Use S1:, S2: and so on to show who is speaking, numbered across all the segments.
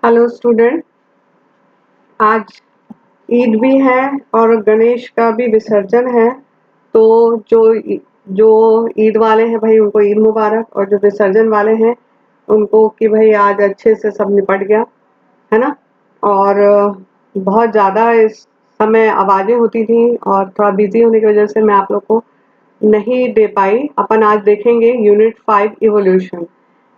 S1: Hello student. आज ईद भी है और गणेश का भी विसर्जन है। तो जो ईद वाले हैं भाई उनको ईद मुबारक, और जो विसर्जन वाले हैं उनको कि भाई आज अच्छे से सब निपट गया, है ना। और बहुत ज़्यादा इस समय आवाज़ें होती थी और थोड़ा बिजी होने की वजह से मैं आप लोग को नहीं दे पाई। अपन आज देखेंगे यूनिट 5 इवोल्यूशन।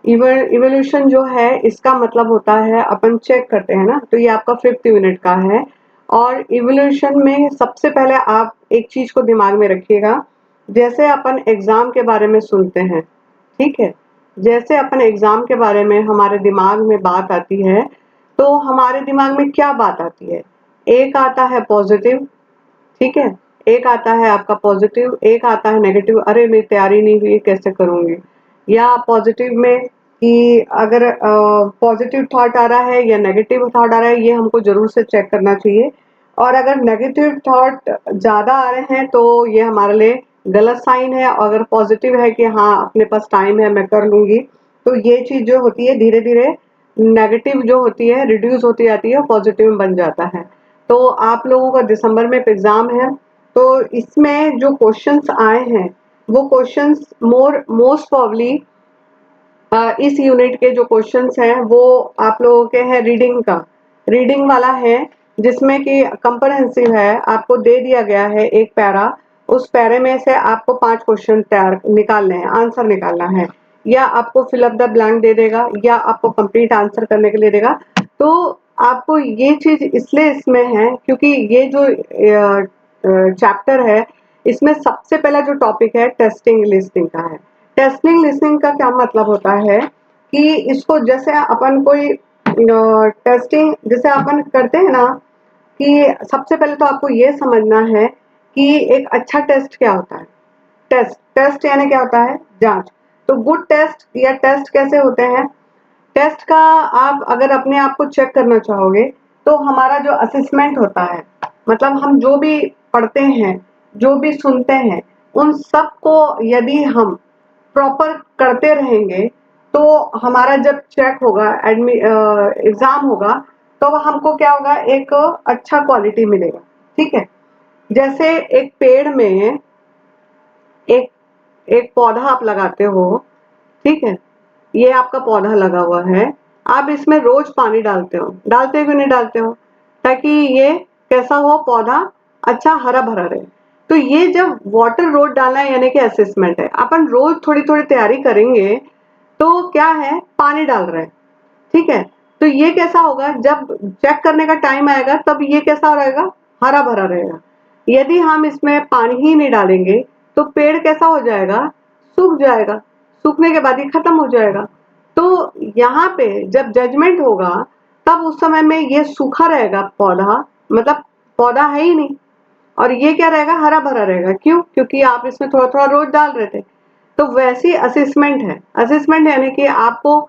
S1: इवोल्यूशन जो है इसका मतलब होता है अपन चेक करते हैं ना, तो ये आपका 5th यूनिट का है। और इवोल्यूशन में सबसे पहले आप एक चीज को दिमाग में रखिएगा। जैसे अपन एग्जाम के बारे में सुनते हैं, ठीक है, जैसे अपन एग्जाम के बारे में हमारे दिमाग में बात आती है, तो हमारे दिमाग में क्या बात आती है? एक आता है पॉजिटिव, ठीक है, एक आता है आपका पॉजिटिव, एक आता है नेगेटिव, अरे मेरी तैयारी नहीं हुई कैसे करूंगी। या पॉजिटिव में कि अगर पॉजिटिव थॉट आ रहा है या नेगेटिव थॉट आ रहा है, ये हमको जरूर से चेक करना चाहिए। और अगर नेगेटिव थॉट ज्यादा आ रहे हैं तो ये हमारे लिए गलत साइन है। अगर पॉजिटिव है कि हाँ अपने पास टाइम है मैं कर लूंगी, तो ये चीज जो होती है धीरे धीरे नेगेटिव जो होती है रिड्यूस होती जाती है और पॉजिटिव में बन जाता है। तो आप लोगों का दिसंबर में एग्जाम है, तो इसमें जो क्वेश्चंस आए हैं वो क्वेश्चंस मोस्ट प्रॉब्ली इस यूनिट के जो क्वेश्चंस हैं वो आप लोगों के हैं रीडिंग वाला है, जिसमें कि कंप्रहेंसिव है। आपको दे दिया गया है एक पैरा, उस पैरे में से आपको 5 क्वेश्चन तैयार निकालने हैं, आंसर निकालना है। या आपको फिल अप द ब्लैंक दे देगा या आपको कंप्लीट आंसर करने के लिए देगा। तो आपको ये चीज इसलिए इसमें है क्योंकि ये जो चैप्टर है इसमें सबसे पहला जो टॉपिक है टेस्टिंग लिस्टिंग का है। टेस्टिंग लिसनिंग का क्या मतलब होता है कि इसको जैसे अपन कोई टेस्टिंग जैसे अपन करते हैं ना, कि सबसे पहले तो आपको ये समझना है कि एक अच्छा टेस्ट क्या होता है। टेस्ट टेस्ट यानी क्या होता है? जांच। तो गुड टेस्ट या टेस्ट कैसे होते हैं? टेस्ट का आप अगर अपने आप को चेक करना चाहोगे तो हमारा जो असेसमेंट होता है, मतलब हम जो भी पढ़ते हैं जो भी सुनते हैं उन सब को यदि हम प्रॉपर करते रहेंगे तो हमारा जब चेक होगा एग्जाम होगा तो हमको क्या होगा, एक अच्छा क्वालिटी मिलेगा। ठीक है, जैसे एक पेड़ में एक एक पौधा आप लगाते हो, ठीक है, ये आपका पौधा लगा हुआ है, आप इसमें रोज पानी डालते हो कि नहीं डालते हो, ताकि ये कैसा हो पौधा, अच्छा हरा भरा रहे। तो ये जब वाटर रोज डालना है यानी कि असेसमेंट है, अपन रोज थोड़ी थोड़ी तैयारी करेंगे तो क्या है, पानी डाल रहे हैं, ठीक है। तो ये कैसा होगा, जब चेक करने का टाइम आएगा तब ये कैसा रहेगा, हरा भरा रहेगा। यदि हम इसमें पानी ही नहीं डालेंगे तो पेड़ कैसा हो जाएगा, सूख जाएगा, सूखने के बाद ही खत्म हो जाएगा। तो यहाँ पे जब जजमेंट होगा तब उस समय में ये सूखा रहेगा पौधा, मतलब पौधा है ही नहीं, और ये क्या रहेगा, हरा भरा रहेगा। क्यों? क्योंकि आप इसमें थोड़ा थोड़ा रोज डाल रहे थे। तो वैसी असेसमेंट है, असेसमेंट यानी कि आपको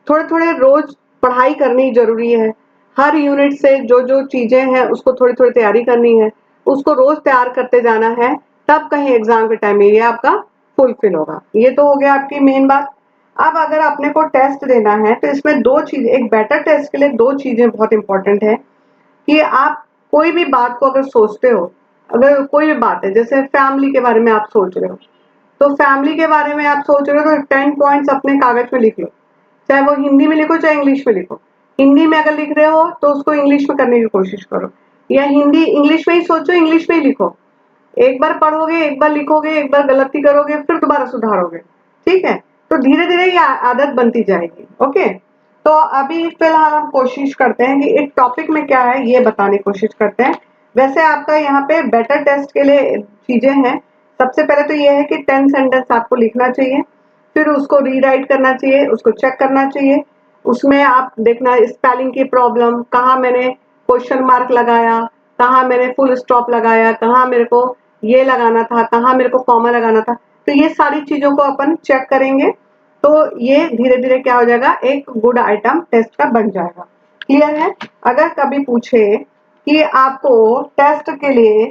S1: थोड़े थोड़े रोज पढ़ाई करनी जरूरी है। हर यूनिट से जो जो चीजें हैं उसको थोड़ी थोड़ी तैयारी करनी है, उसको रोज तैयार करते जाना है, तब कहीं एग्जाम के टाइम में ये आपका फुलफिल होगा। ये तो हो गया आपकी मेन बात। अब अगर अपने को टेस्ट देना है तो इसमें दो चीज, एक बेटर टेस्ट के लिए दो चीजें बहुत इंपॉर्टेंट है कि आप कोई भी बात को अगर सोचते हो, अगर कोई भी बात है जैसे फैमिली के बारे में आप सोच रहे हो, तो फैमिली के बारे में आप सोच रहे हो तो 10 पॉइंट्स अपने कागज में लिख लो, चाहे वो हिंदी में लिखो चाहे इंग्लिश में लिखो। हिंदी में अगर लिख रहे हो तो उसको इंग्लिश में करने की कोशिश करो, या हिंदी इंग्लिश में ही सोचो, इंग्लिश में ही लिखो। एक बार पढ़ोगे, एक बार लिखोगे, एक बार गलती करोगे, फिर दोबारा सुधारोगे, ठीक है। तो धीरे धीरे ये आदत बनती जाएगी। ओके, तो अभी फिलहाल हम कोशिश करते हैं कि एक टॉपिक में क्या है ये बताने की कोशिश करते हैं। वैसे आपका यहाँ पे बेटर टेस्ट के लिए चीजें हैं। सबसे पहले तो ये है कि 10 सेंटेंस आपको लिखना चाहिए, फिर उसको रीराइट करना चाहिए, उसको चेक करना चाहिए। उसमें आप देखना स्पेलिंग की प्रॉब्लम, कहाँ मैंने क्वेश्चन मार्क लगाया, कहाँ मैंने फुल स्टॉप लगाया, कहाँ मेरे को ये लगाना था, कहाँ मेरे को कॉमा लगाना था। तो ये सारी चीजों को अपन चेक करेंगे तो ये धीरे धीरे क्या हो जाएगा, एक गुड आइटम टेस्ट का बन जाएगा। क्लियर है? अगर कभी पूछे कि आपको टेस्ट के लिए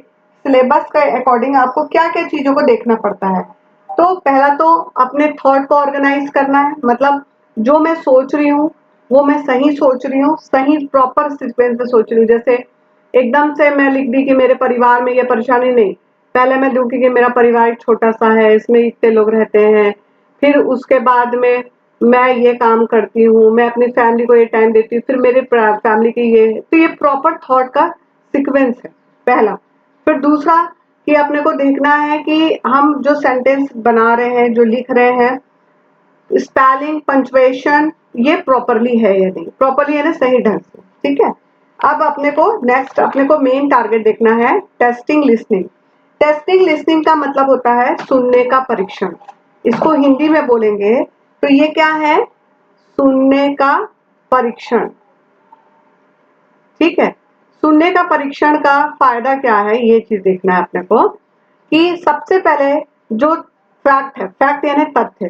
S1: सिलेबस के अकॉर्डिंग आपको क्या क्या चीजों को देखना पड़ता है, तो पहला तो अपने थॉट को ऑर्गेनाइज करना है, मतलब जो मैं सोच रही हूँ वो मैं सही सोच रही हूँ, सही प्रॉपर सीक्वेंस में सोच रही हूँ। जैसे एकदम से मैं लिख दी कि मेरे परिवार में ये परेशानी, नहीं, पहले मैं दूंगी कि मेरा परिवार एक छोटा सा है, इसमें इतने लोग रहते हैं, फिर उसके बाद में मैं ये काम करती हूँ, मैं अपनी फैमिली को ये टाइम देती हूँ, फिर मेरे फैमिली के ये, तो ये प्रॉपर थॉट का सीक्वेंस है पहला। फिर दूसरा कि अपने को देखना है कि हम जो सेंटेंस बना रहे हैं, जो लिख रहे हैं, स्पेलिंग, पंक्चुएशन ये प्रॉपरली है या नहीं, प्रॉपरली है ना, सही ढंग से, ठीक है। अब अपने को नेक्स्ट, अपने को मेन टारगेट देखना है टेस्टिंग लिसनिंग। टेस्टिंग लिसनिंग का मतलब होता है सुनने का परीक्षण। इसको हिंदी में बोलेंगे तो ये क्या है, सुनने का परीक्षण, ठीक है। सुनने का परीक्षण का फायदा क्या है, ये चीज देखना है अपने को कि सबसे पहले जो फैक्ट है, फैक्ट यानी तथ्य,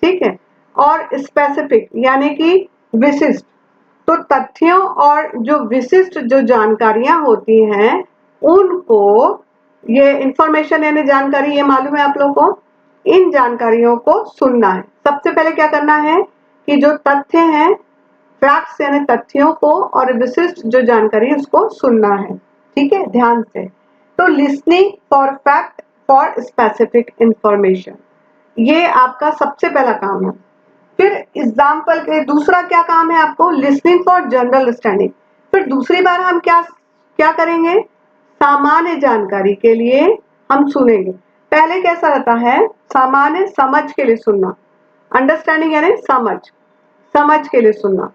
S1: ठीक है, और स्पेसिफिक यानी कि विशिष्ट। तो तथ्यों और जो विशिष्ट जो जानकारियां होती हैं उनको, ये इंफॉर्मेशन यानी जानकारी, ये मालूम है आप लोगों को, इन जानकारियों को सुनना है। सबसे पहले क्या करना है कि जो तथ्य हैं, फैक्ट्स यानी तथ्यों को, और विशिष्ट जो जानकारी है उसको सुनना है, ठीक है, ध्यान से। तो listening for fact for specific information, ये आपका सबसे पहला काम है। फिर एग्जाम्पल के दूसरा क्या काम है आपको, लिसनिंग फॉर जनरल अंडरस्टैंडिंग। फिर दूसरी बार हम क्या क्या करेंगे, सामान्य जानकारी के लिए हम सुनेंगे। पहले कैसा रहता है, सामान्य समझ के लिए सुनना, अंडरस्टैंडिंग यानी समझ, समझ के लिए सुनना,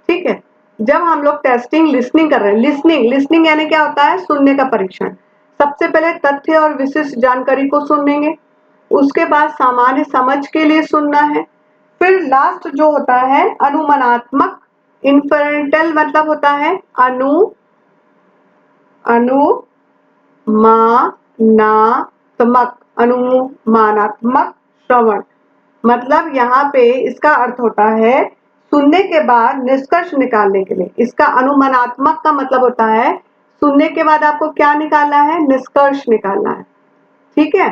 S1: ठीक है। जब हम लोग टेस्टिंग लिसनिंग कर रहे हैं, लिसनिंग, लिसनिंग यानी क्या होता है, सुनने का परीक्षण। सबसे पहले तथ्य और विशिष्ट जानकारी को सुनेंगे, उसके बाद सामान्य समझ के लिए सुनना है, फिर लास्ट जो होता है अनुमानात्मक, इन्फरेंटल मतलब होता है अनुमानात्मक श्रवण। मतलब यहाँ पे इसका अर्थ होता है सुनने के बाद निष्कर्ष निकालने के लिए। इसका अनुमानात्मक का मतलब होता है सुनने के बाद आपको क्या निकालना है, निष्कर्ष निकालना है, ठीक है।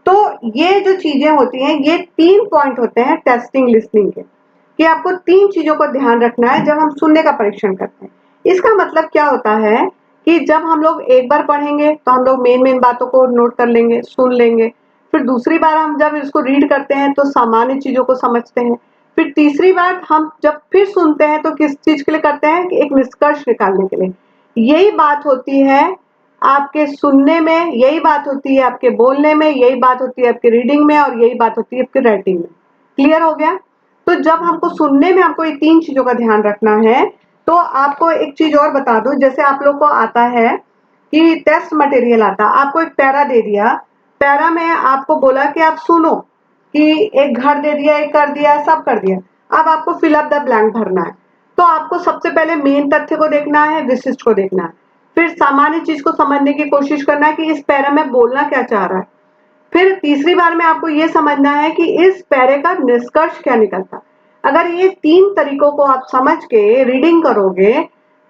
S1: तो ये जो चीजें होती हैं, ये 3 पॉइंट होते हैं टेस्टिंग लिसनिंग के, कि आपको 3 चीजों को ध्यान रखना है जब हम सुनने का परीक्षण करते हैं। इसका मतलब क्या होता है कि जब हम लोग एक बार पढ़ेंगे तो हम लोग मेन बातों को नोट कर लेंगे, सुन लेंगे। फिर दूसरी बार हम जब इसको रीड करते हैं तो सामान्य चीजों को समझते हैं। फिर तीसरी बार हम जब फिर सुनते हैं तो किस चीज के लिए करते हैं, कि एक निष्कर्ष निकालने के लिए। यही बात होती है आपके सुनने में, यही बात होती है आपके बोलने में, यही बात होती है आपके रीडिंग में, और यही बात होती है आपके राइटिंग में। क्लियर हो गया। तो जब हमको सुनने में आपको ये 3 चीजों का ध्यान रखना है। तो आपको एक चीज और बता दूं, जैसे आप लोग को आता है कि टेस्ट मटेरियल आता, आपको एक पैरा दे दिया, पैरा में आपको बोला कि आप सुनो, कि एक घर दे दिया, एक कर दिया, सब कर दिया, अब आपको फिल अप द ब्लैंक भरना है। तो आपको सबसे पहले मेन तथ्य को देखना है, विशिष्ट को देखना है, फिर सामान्य चीज को समझने की कोशिश करना है कि इस पैरा में बोलना क्या चाह रहा है। फिर तीसरी बार में आपको ये समझना है कि इस पैरे का निष्कर्ष क्या निकलता। अगर ये 3 तरीकों को आप समझ के रीडिंग करोगे,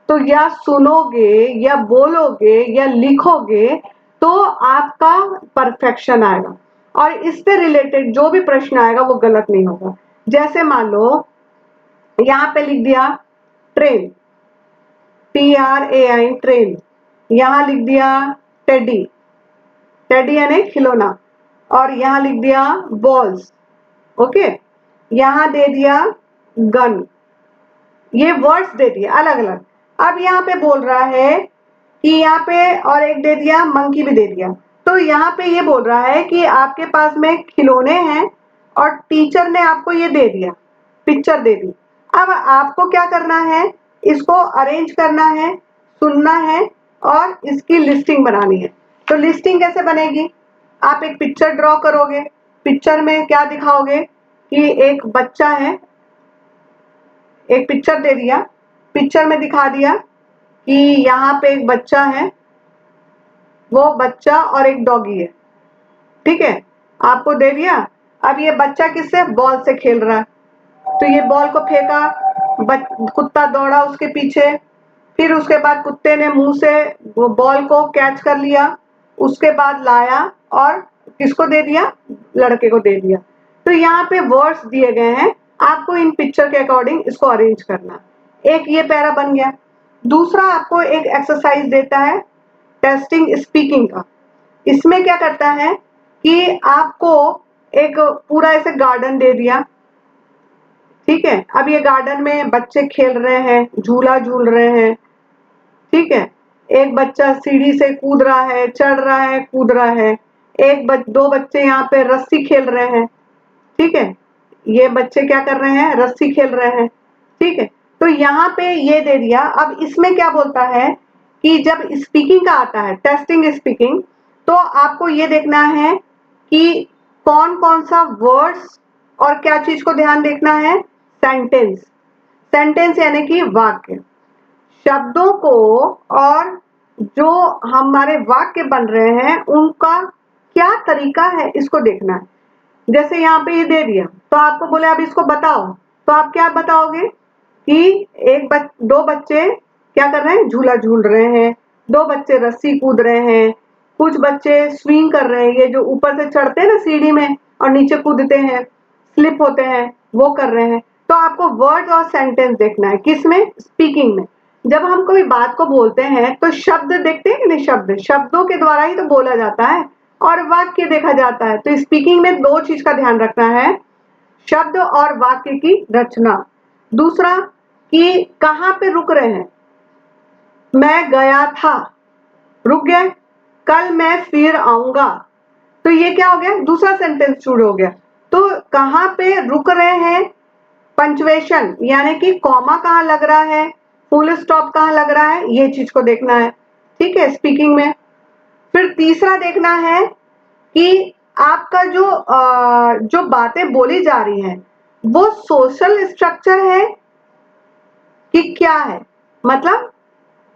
S1: तो या सुनोगे या बोलोगे या लिखोगे, तो आपका परफेक्शन आएगा, और इससे रिलेटेड जो भी प्रश्न आएगा वो गलत नहीं होगा। जैसे मान लो यहाँ पे लिख दिया ट्रेन, TRAI ट्रेन, यहाँ लिख दिया टेडी, टेडी यानी खिलौना, और यहाँ लिख दिया बॉल्स, ओके, यहाँ दे दिया गन, ये वर्ड्स दे दिए अलग अलग। अब यहाँ पे बोल रहा है कि यहाँ पे, और एक दे दिया मंकी भी दे दिया। तो यहाँ पे ये बोल रहा है कि आपके पास में खिलौने हैं और टीचर ने आपको ये दे दिया, पिक्चर दे दी। अब आपको क्या करना है, इसको अरेंज करना है, सुनना है, और इसकी लिस्टिंग बनानी है। तो लिस्टिंग कैसे बनेगी, आप एक पिक्चर ड्रॉ करोगे, पिक्चर में क्या दिखाओगे कि एक बच्चा है, एक पिक्चर दे दिया, पिक्चर में दिखा दिया कि यहाँ पे एक बच्चा है, वो बच्चा और एक डॉगी है, ठीक है, आपको दे दिया। अब ये बच्चा किससे, बॉल से खेल रहा है, तो ये बॉल को फेंका, कुत्ता दौड़ा उसके पीछे, फिर उसके बाद कुत्ते ने मुंह से वो बॉल को कैच कर लिया, उसके बाद लाया और किसको दे दिया, लड़के को दे दिया। तो यहाँ पे वर्ड्स दिए गए हैं आपको इन पिक्चर के अकॉर्डिंग इसको अरेंज करना। एक ये पैरा बन गया। दूसरा आपको एक एक्सरसाइज देता है टेस्टिंग स्पीकिंग का। इसमें क्या करता है कि आपको एक पूरा ऐसे गार्डन दे दिया, ठीक है। अब ये गार्डन में बच्चे खेल रहे हैं, झूला झूल रहे हैं, ठीक है। एक बच्चा सीढ़ी से कूद रहा है, चढ़ रहा है, कूद रहा है। दो बच्चे यहाँ पे रस्सी खेल रहे हैं, ठीक है। ये बच्चे क्या कर रहे हैं, रस्सी खेल रहे हैं, ठीक है। तो यहाँ पे ये दे दिया। अब इसमें क्या बोलता है कि जब स्पीकिंग का आता है, टेस्टिंग स्पीकिंग, तो आपको ये देखना है कि कौन कौन सा वर्ड्स और क्या चीज को ध्यान देखना है, सेंटेंस। सेंटेंस यानी कि वाक्य, शब्दों को, और जो हमारे वाक्य बन रहे हैं उनका क्या तरीका है इसको देखना है। जैसे यहाँ पे ये दे दिया तो आपको बोले अब इसको बताओ, तो आप क्या बताओगे कि दो बच्चे क्या कर रहे हैं, झूला झूल रहे हैं, दो बच्चे रस्सी कूद रहे हैं, कुछ बच्चे स्विंग कर रहे हैं, ये जो ऊपर से चढ़ते हैं ना सीढ़ी में और नीचे कूदते हैं, स्लिप होते हैं, वो कर रहे हैं। तो आपको वर्ड और सेंटेंस देखना है, किसमें, स्पीकिंग में। जब हम कोई बात को बोलते हैं तो शब्द देखते हैं कि नहीं, शब्दों के द्वारा ही तो बोला जाता है और वाक्य देखा जाता है। तो स्पीकिंग में दो चीज का ध्यान रखना है, शब्द और वाक्य की रचना। दूसरा कि कहाँ पे रुक रहे हैं, मैं गया था, रुक गए, कल मैं फिर आऊंगा, तो ये क्या हो गया, दूसरा सेंटेंस शुरू हो गया। तो कहाँ पे रुक रहे हैं, पंक्चुएशन यानी कि कॉमा कहाँ लग रहा है, फुल स्टॉप कहाँ लग रहा है, ये चीज को देखना है, ठीक है, स्पीकिंग में। फिर तीसरा देखना है कि आपका जो बातें बोली जा रही हैं वो सोशल स्ट्रक्चर है कि क्या है, मतलब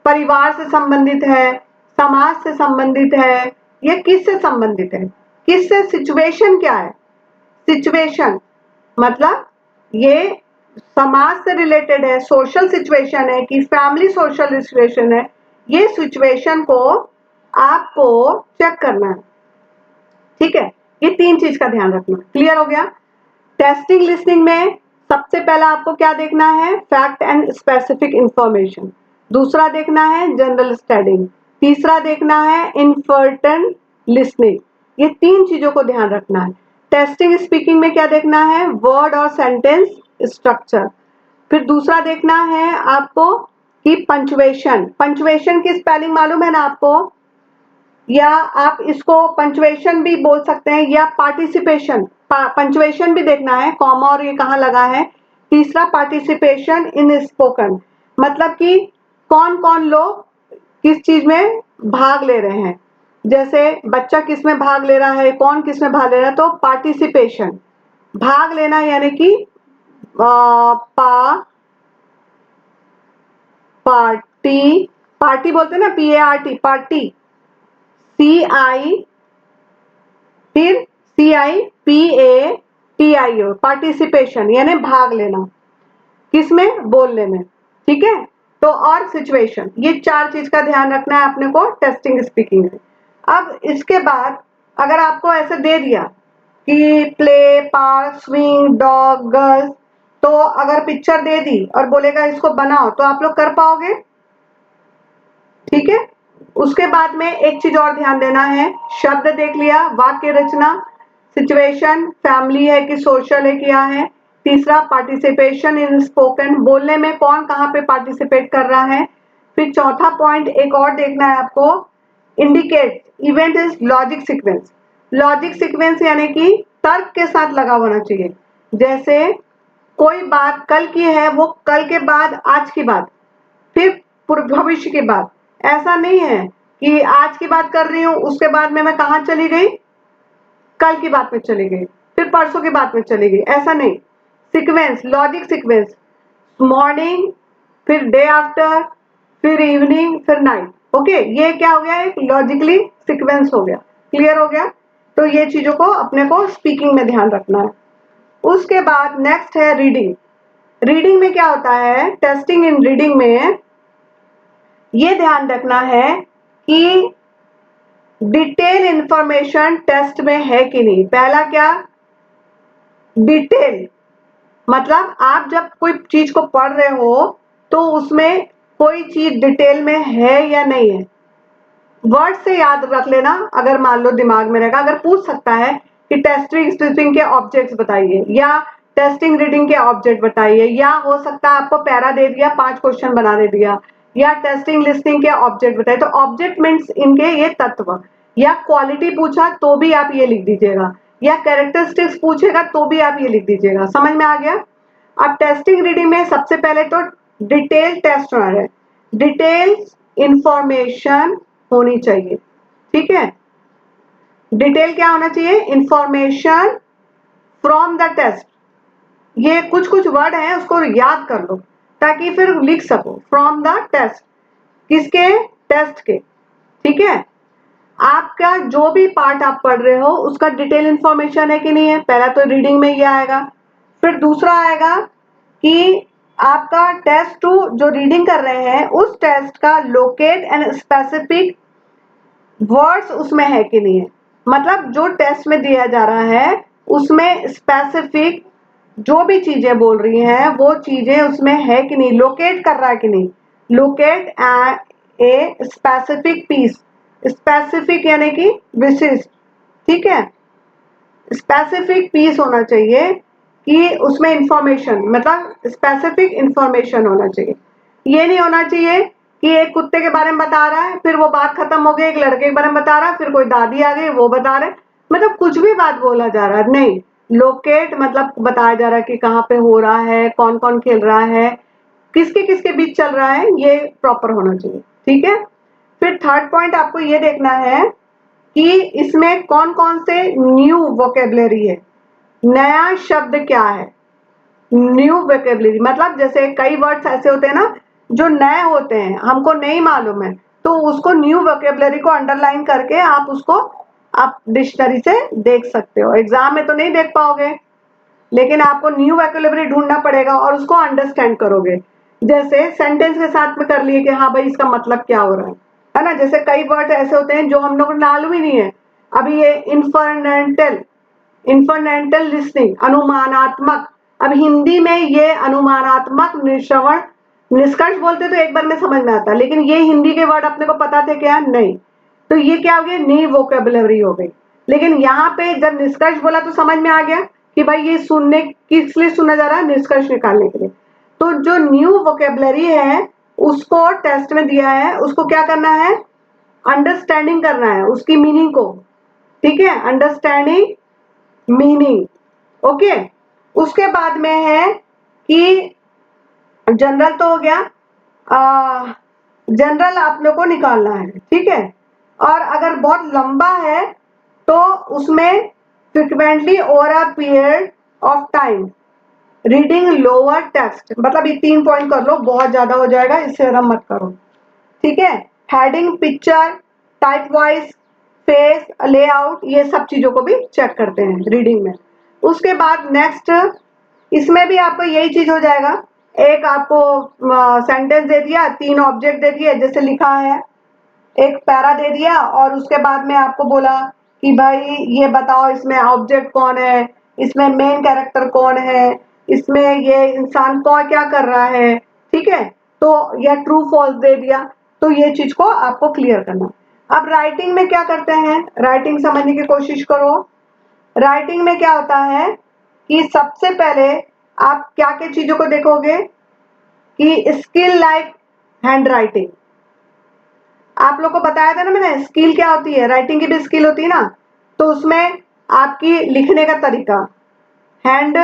S1: परिवार से संबंधित है, समाज से संबंधित है, या किससे संबंधित है, किससे, सिचुएशन क्या है। सिचुएशन मतलब ये समाज से रिलेटेड है, सोशल सिचुएशन है कि फैमिली सोशल सिचुएशन है, ये सिचुएशन को आपको चेक करना है, ठीक है। ये तीन चीज का ध्यान रखना। क्लियर हो गया। टेस्टिंग लिसनिंग में सबसे पहला आपको क्या देखना है, फैक्ट एंड स्पेसिफिक इंफॉर्मेशन। दूसरा देखना है जनरल स्टडिंग। तीसरा देखना है इन्फर्टेंट लिसनिंग। ये तीन चीजों को ध्यान रखना है। टेस्टिंग स्पीकिंग में क्या देखना है, वर्ड और सेंटेंस स्ट्रक्चर। फिर दूसरा देखना है आपको कि पंक्चुएशन। पंक्चुएशन की स्पेलिंग मालूम है ना आपको, या आप इसको पंक्चुएशन भी बोल सकते हैं या पार्टिसिपेशन। पंक्चुएशन भी देखना है, कॉमा और ये कहाँ लगा है। तीसरा पार्टिसिपेशन इन स्पोकन, मतलब कि कौन कौन लोग किस चीज में भाग ले रहे हैं, जैसे बच्चा किस में भाग ले रहा है, कौन किस में भाग ले रहा है। तो पार्टिसिपेशन, भाग लेना यानी कि पार्टी, पार्टी बोलते हैं ना, PART, पार्टी, CI, फिर CIPATIO, पार्टिसिपेशन यानी भाग लेना, किसमें, बोलने में, ठीक है। तो और सिचुएशन, ये चार चीज का ध्यान रखना है अपने को टेस्टिंग स्पीकिंग में। अब इसके बाद अगर आपको ऐसे दे दिया कि play, park, swing, dog, girls, तो अगर पिक्चर दे दी और बोलेगा इसको बनाओ, तो आप लोग कर पाओगे, ठीक है। उसके बाद में एक चीज और ध्यान देना है, शब्द देख लिया, वाक्य रचना, सिचुएशन, फैमिली है कि सोशल है, क्या है। तीसरा पार्टिसिपेशन इन स्पोकन, बोलने में कौन कहाँ पे पार्टिसिपेट कर रहा है। फिर चौथा पॉइंट एक और देखना है आपको, indicate event is logic sequence. Logic sequence यानी कि तर्क के साथ लगा होना चाहिए। जैसे कोई बात कल की है, वो कल के बाद आज की बात, फिर भविष्य की बात। ऐसा नहीं है कि आज की बात कर रही हूं, उसके बाद में मैं कहा चली गई, कल की बात में चली गई, फिर परसों की बात में चली गई, ऐसा नहीं। सीक्वेंस, लॉजिक सीक्वेंस, मॉर्निंग, फिर डे आफ्टर, फिर इवनिंग, फिर नाइट। ओके, ये क्या हो गया, एक लॉजिकली सीक्वेंस हो गया। क्लियर हो गया। तो ये चीजों को अपने को स्पीकिंग में ध्यान रखना है। उसके बाद नेक्स्ट है रीडिंग। रीडिंग में क्या होता है, टेस्टिंग इन रीडिंग में ये ध्यान रखना है कि डिटेल इंफॉर्मेशन टेस्ट में है कि नहीं। पहला क्या, डिटेल, मतलब आप जब कोई चीज को पढ़ रहे हो तो उसमें कोई चीज डिटेल में है या नहीं है, वर्ड से याद रख लेना। अगर मान लो दिमाग में रहेगा, अगर पूछ सकता है कि टेस्टिंग स्पीचिंग के ऑब्जेक्ट्स बताइए या टेस्टिंग रीडिंग के ऑब्जेक्ट बताइए, या हो सकता है आपको पैरा दे दिया 5 क्वेश्चन बना दे दिया, या टेस्टिंग लिस्टिंग के ऑब्जेक्ट बताइए, तो ऑब्जेक्ट मीन्स इनके ये तत्व, या क्वालिटी पूछा तो भी आप ये लिख दीजिएगा, या कैरेक्टरिस्टिक्स पूछेगा तो भी आप ये लिख दीजिएगा। समझ में आ गया? अब टेस्टिंग रीडिंग में सबसे पहले तो डिटेल टेस्ट होना है, डिटेल इंफॉर्मेशन होनी चाहिए। ठीक है, डिटेल क्या होना चाहिए? Information from the test. ये कुछ कुछ वर्ड है, उसको याद कर लो ताकि फिर लिख सको। फ्रॉम द टेस्ट, किसके? टेस्ट के। ठीक है, आपका जो भी पार्ट आप पढ़ रहे हो उसका डिटेल इंफॉर्मेशन है कि नहीं है, पहला तो रीडिंग में ये आएगा। फिर दूसरा आएगा कि आपका टेस्ट टू जो रीडिंग कर रहे हैं उस टेस्ट का लोकेट एंड स्पेसिफिक वर्ड्स उसमें है कि नहीं है, मतलब जो टेस्ट में दिया जा रहा है उसमें स्पेसिफिक जो भी चीजें बोल रही हैं वो चीजें उसमें है कि नहीं, लोकेट कर रहा है कि नहीं। Locate a specific piece, specific यानी कि विशिष्ट। ठीक है, स्पेसिफिक पीस होना चाहिए कि उसमें इंफॉर्मेशन, मतलब स्पेसिफिक इंफॉर्मेशन होना चाहिए। ये नहीं होना चाहिए कि एक कुत्ते के बारे में बता रहा है फिर वो बात खत्म हो गई, एक लड़के के बारे में बता रहा है फिर कोई दादी आ गई वो बता रहे, मतलब कुछ भी बात बोला जा रहा है। नहीं, लोकेट मतलब बताया जा रहा है कि कहाँ पे हो रहा है, कौन कौन खेल रहा है, किसके किसके बीच चल रहा है, ये प्रॉपर होना चाहिए। ठीक है, फिर थर्ड पॉइंट आपको ये देखना है कि इसमें कौन कौन से न्यू वोकेबलरी है, नया शब्द क्या है। न्यू वोकेबलरी मतलब जैसे कई वर्ड्स ऐसे होते हैं ना जो नए होते हैं, हमको नहीं मालूम है, तो उसको न्यू वोकेबलरी को अंडरलाइन करके आप उसको आप डिक्शनरी से देख सकते हो। एग्जाम में तो नहीं देख पाओगे, लेकिन आपको न्यू वोकेबलरी ढूंढना पड़ेगा और उसको अंडरस्टैंड करोगे। जैसे सेंटेंस के साथ में कर लिए कि हाँ भाई इसका मतलब क्या हो रहा है ना। जैसे कई वर्ड ऐसे होते हैं जो हम लोग को मालूम ही नहीं है। अभी ये इन्फरनेंटल, इन्फरनेंटल लिसनिंग, अनुमानात्मक। अब हिंदी में ये अनुमानात्मक निश्रवण निष्कर्ष बोलते तो एक बार में समझ में आता, लेकिन ये हिंदी के वर्ड अपने को पता थे क्या? नहीं। तो ये क्या हो गया? नई वोकेबलरी हो गई। लेकिन यहाँ पे जब निष्कर्ष बोला तो समझ में आ गया कि भाई ये सुनने किस लिए सुना जा रहा है, निष्कर्ष निकालने के लिए। तो जो न्यू वोकेबलरी है उसको टेस्ट में दिया है, उसको क्या करना है? अंडरस्टैंडिंग करना है उसकी मीनिंग को। ठीक है, अंडरस्टैंडिंग मीनिंग। ओके, उसके बाद में है कि जनरल तो हो गया, जनरल आप लोग को निकालना है। ठीक है, और अगर बहुत लंबा है तो उसमें frequently over a period of time reading lower text, मतलब ये 3 पॉइंट कर लो, बहुत ज्यादा हो जाएगा, इससे ज्यादा मत करो। ठीक है, heading, picture, type wise, face, layout, ये सब चीजों को भी चेक करते हैं रीडिंग में। उसके बाद नेक्स्ट इसमें भी आपको यही चीज हो जाएगा। एक आपको सेंटेंस दे दिया, 3 ऑब्जेक्ट दे दिए जैसे लिखा है, एक पैरा दे दिया और उसके बाद में आपको बोला कि भाई ये बताओ इसमें ऑब्जेक्ट कौन है, इसमें मेन कैरेक्टर कौन है, इसमें ये इंसान कौन क्या कर रहा है। ठीक है, तो यह ट्रू फॉल्स दे दिया, तो ये चीज को आपको क्लियर करना। अब राइटिंग में क्या करते हैं, राइटिंग समझने की कोशिश करो। राइटिंग में क्या होता है कि सबसे पहले आप क्या क्या चीजों को देखोगे कि स्किल लाइक हैंड राइटिंग। आप लोग को बताया था ना मैंने, स्किल क्या होती है, राइटिंग की भी स्किल होती है ना, तो उसमें आपकी लिखने का तरीका, hand,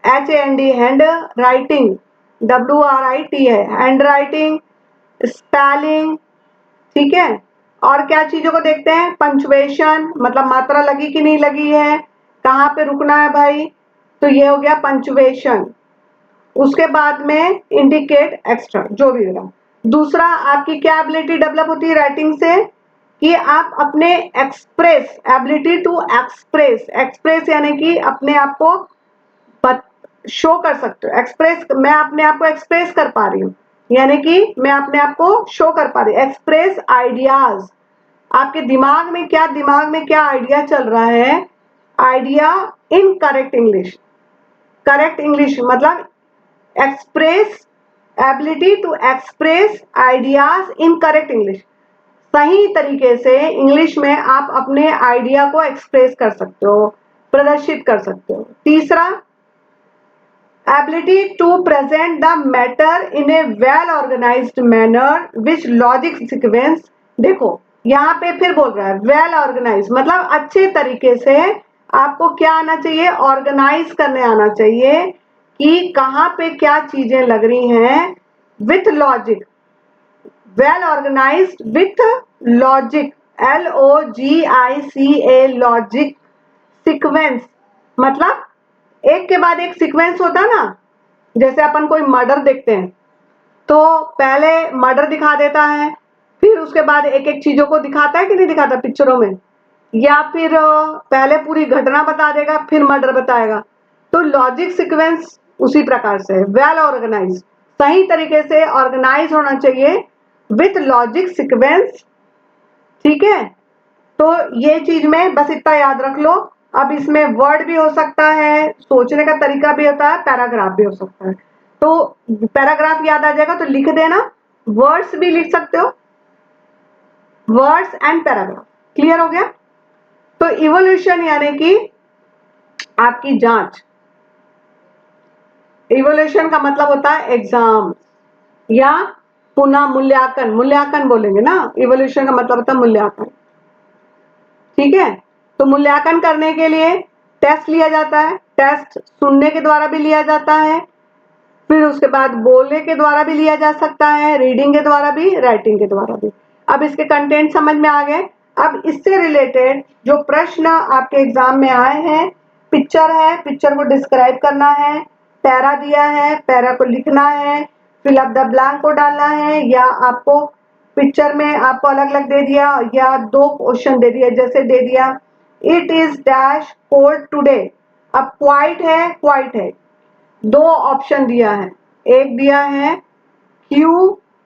S1: HAND, hand writing, WRIT है हैंड राइटिंग, स्पेलिंग। ठीक है, और क्या चीजों को देखते हैं? पंचुएशन, मतलब मात्रा लगी कि नहीं लगी है, कहाँ पे रुकना है भाई, तो ये हो गया पंचुएशन। उसके बाद में इंडिकेट एक्स्ट्रा जो भी होगा। दूसरा आपकी क्या एबिलिटी डेवलप होती है राइटिंग से कि आप अपने express, ability to express, express यानी कि अपने आप को शो कर सकते हो। एक्सप्रेस, मैं अपने आप को एक्सप्रेस कर पा रही हूँ, यानी कि मैं अपने आप को शो कर पा रही हूँ। एक्सप्रेस आइडियाज, आपके दिमाग में क्या आइडिया चल रहा है, idea in correct English. Correct English मतलब express, ability to express ideas in correct English, सही तरीके से इंग्लिश में आप अपने आइडिया को एक्सप्रेस कर सकते हो, प्रदर्शित कर सकते हो। तीसरा, ability to present the matter in a well organized manner which logic sequence। देखो यहाँ पे फिर बोल रहा है well organized मतलब अच्छे तरीके से आपको क्या आना चाहिए, ऑर्गेनाइज करने आना चाहिए कि कहाँ पे क्या चीजें लग रही हैं, with logic, well organised with logic, LOGIC logic sequence मतलब एक के बाद एक सीक्वेंस होता है ना, जैसे अपन कोई मर्डर देखते हैं तो पहले मर्डर दिखा देता है, फिर उसके बाद एक एक चीजों को दिखाता है कि नहीं दिखाता पिक्चरों में, या फिर पहले पूरी घटना बता देगा फिर मर्डर बताएगा। तो लॉजिक सीक्वेंस उसी प्रकार से वेल ऑर्गेनाइज, सही तरीके से ऑर्गेनाइज होना चाहिए विथ लॉजिक सीक्वेंस। ठीक है, तो ये चीज में बस इतना याद रख लो। अब इसमें वर्ड भी हो सकता है, सोचने का तरीका भी होता है, पैराग्राफ भी हो सकता है। तो पैराग्राफ याद आ जाएगा तो लिख देना, वर्ड्स भी लिख सकते हो, वर्ड्स एंड पैराग्राफ। क्लियर हो गया? तो इवोल्यूशन यानी कि आपकी जांच, इवोल्यूशन का मतलब होता है एग्जाम या पुनः मूल्यांकन, मूल्यांकन बोलेंगे ना, इवोल्यूशन का मतलब होता है मूल्यांकन। ठीक है, तो मूल्यांकन करने के लिए टेस्ट लिया जाता है, टेस्ट सुनने के द्वारा भी लिया जाता है, फिर उसके बाद बोलने के द्वारा भी लिया जा सकता है, रीडिंग के द्वारा भी, राइटिंग के द्वारा भी। अब इसके कंटेंट समझ में आ गए। अब इससे रिलेटेड जो प्रश्न आपके एग्जाम में आए हैं, पिक्चर है, पिक्चर को डिस्क्राइब करना है, पैरा दिया है, पैरा को लिखना है, फिल अप द ब्लैंक को डालना है, या आपको पिक्चर में आपको अलग अलग दे दिया या दो क्वेश्चन दे दिया, जैसे दे दिया it is dash cold today, अब क्वाइट है, क्वाइट है, दो ऑप्शन दिया है, एक दिया है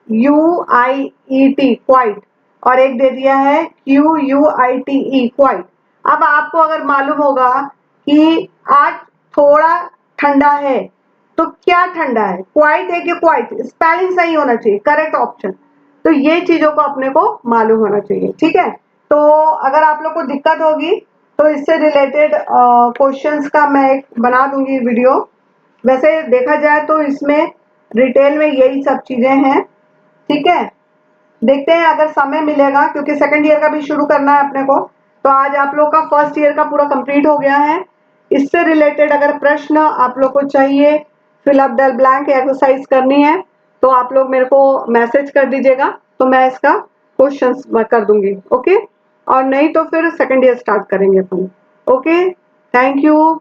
S1: QUIET क्वाइट और एक दे दिया है QUITE क्वाइट। अब आपको अगर मालूम होगा कि आज थोड़ा ठंडा है तो क्या ठंडा है, क्वाइट है कि क्वाइट, स्पेलिंग सही होना चाहिए, करेक्ट ऑप्शन। तो ये चीजों को अपने को मालूम होना चाहिए। ठीक है, तो अगर आप लोग को दिक्कत होगी तो इससे रिलेटेड क्वेश्चंस का मैं एक बना दूंगी वीडियो। वैसे देखा जाए तो इसमें डिटेल में यही सब चीजें हैं। ठीक है, देखते हैं अगर समय मिलेगा, क्योंकि सेकंड ईयर का भी शुरू करना है अपने को। तो आज आप लोग का फर्स्ट ईयर का पूरा कंप्लीट हो गया है। इससे रिलेटेड अगर प्रश्न आप लोग को चाहिए, fill up the blank exercise करनी है, तो आप लोग मेरे को मैसेज कर दीजिएगा, तो मैं इसका क्वेश्चंस कर दूंगी। ओके, और नहीं तो फिर सेकंड ईयर स्टार्ट करेंगे अपन। Okay, thank you.